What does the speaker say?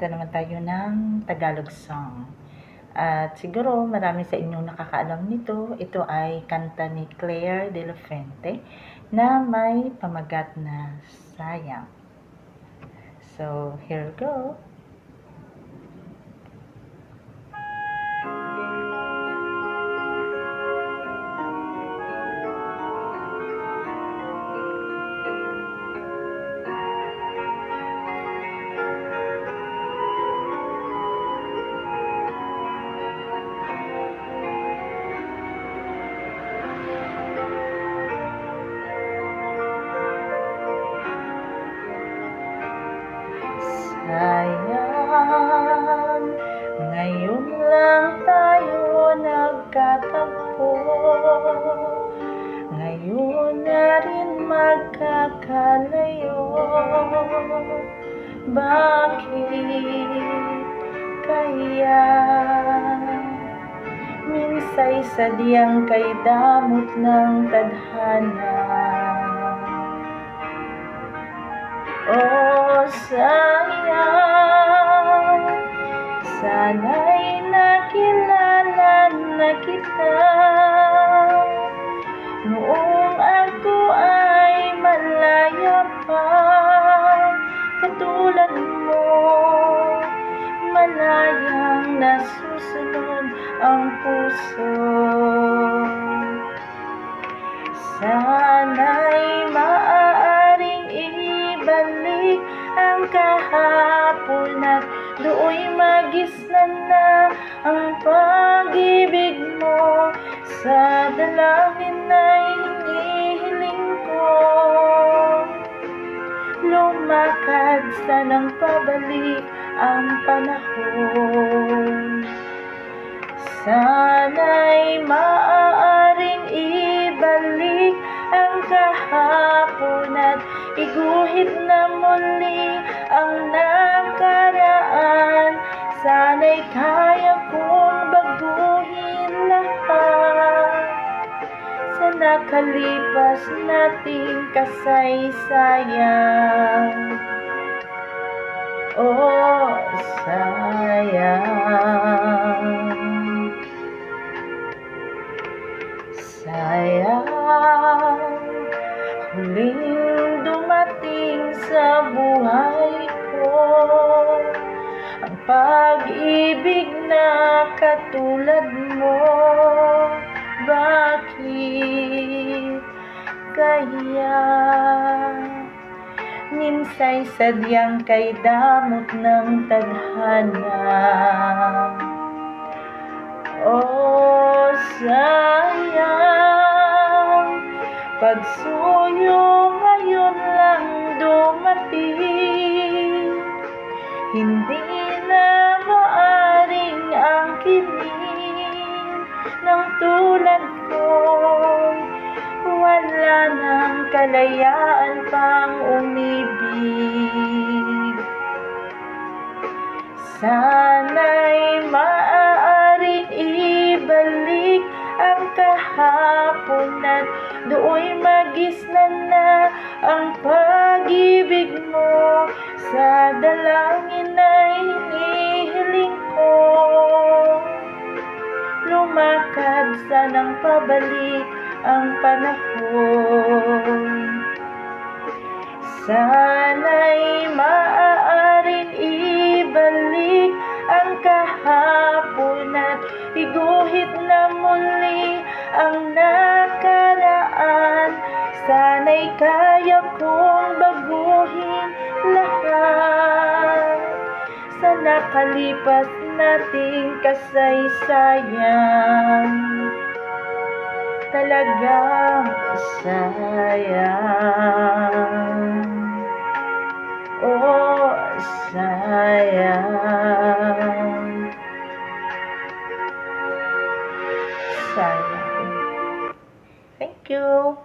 kumanta naman tayo ng Tagalog song. At siguro marami sa inyong nakakaalam nito. Ito ay kanta ni Claire de la Fuente na may pamagat na Sayang. So, here we go. Sayang, ngayon lang tayo nagkatagpo. Ngayon na rin magkakalayo. Bakit kaya minsay sadyang kay damot ng tadhana? Oh, sayang, sana'y nakilala na kita noong ako ay malaya pa. Katulad mo, malayang nasusunod ang puso. Sana'y maaaring ibalik ang kahapon at do'y magisnan na ang pag-ibig mo. Sa dalangin ay hinihiling ko, lumakad sanang pabalik ang panahon. Sana'y maaaring ibalik ang kahapon at iguhit na muli ang nakaraan. Sana'y kaya kong baguhin lahat sa nakalipas nating kasaysayan. Oh, sayang, sayang, huling dumating sa buhay ko ang pag-ibig na katulad mo. Bakit kaya minsay sadyang kay damot ng tadhana? Oh, sayang, pagsuyo ngayon lang dumating. Hindi na maaring angkinin ng tulad ko. Wala nang kalayaan pang umibig. Sana'y maaaring ibalik ang kahapon at do'y magisnan na ang pag-ibig mo. Sa dalangin ay hinihiling ko, lumakad sanang pabalik ang panahon. Sana'y maaaring ibalik ang kahapon at iguhit na muli ang nakaraan. Sana'y kaya kong baguhin lahat sa nakalipas nating kasaysayan. Talagang sayang, oh, sayang, sayang. Thank you.